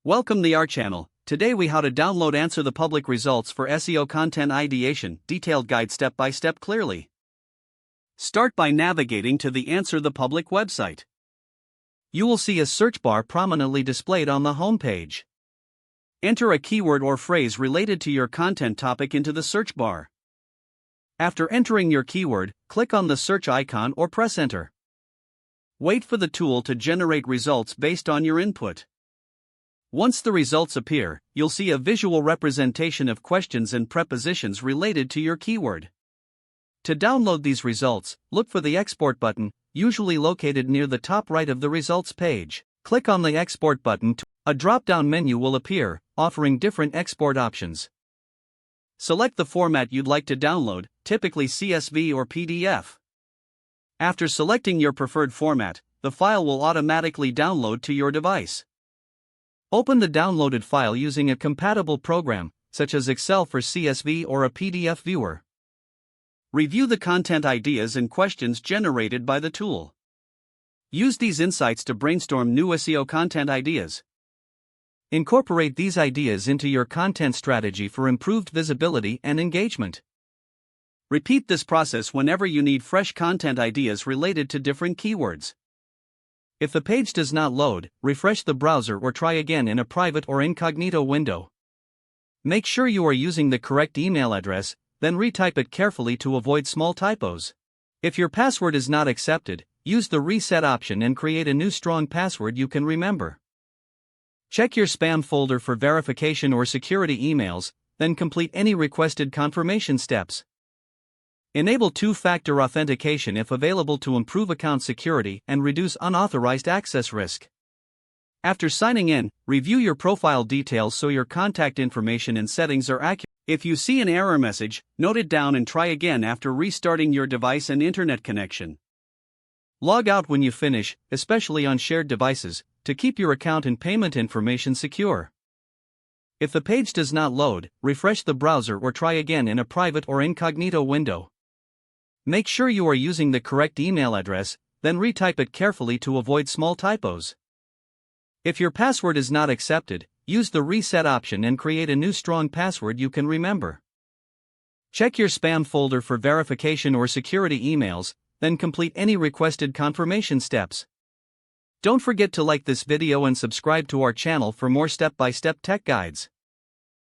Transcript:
Welcome to our channel. Today we how to download AnswerThePublic results for SEO content ideation, detailed guide step by step clearly. Start by navigating to the AnswerThePublic website. You will see a search bar prominently displayed on the home page. Enter a keyword or phrase related to your content topic into the search bar. After entering your keyword, click on the search icon or press enter. Wait for the tool to generate results based on your input. Once the results appear, you'll see a visual representation of questions and prepositions related to your keyword. To download these results, look for the Export button, usually located near the top right of the results page. Click on the Export button. A drop-down menu will appear, offering different export options. Select the format you'd like to download, typically CSV or PDF. After selecting your preferred format, the file will automatically download to your device. Open the downloaded file using a compatible program, such as Excel for CSV or a PDF viewer. Review the content ideas and questions generated by the tool. Use these insights to brainstorm new SEO content ideas. Incorporate these ideas into your content strategy for improved visibility and engagement. Repeat this process whenever you need fresh content ideas related to different keywords. If the page does not load, refresh the browser or try again in a private or incognito window. Make sure you are using the correct email address, then retype it carefully to avoid small typos. If your password is not accepted, use the reset option and create a new strong password you can remember. Check your spam folder for verification or security emails, then complete any requested confirmation steps. Enable two-factor authentication if available to improve account security and reduce unauthorized access risk. After signing in, review your profile details so your contact information and settings are accurate. If you see an error message, note it down and try again after restarting your device and internet connection. Log out when you finish, especially on shared devices, to keep your account and payment information secure. If the page does not load, refresh the browser or try again in a private or incognito window. Make sure you are using the correct email address, then retype it carefully to avoid small typos. If your password is not accepted, use the reset option and create a new strong password you can remember. Check your spam folder for verification or security emails, then complete any requested confirmation steps. Don't forget to like this video and subscribe to our channel for more step-by-step tech guides.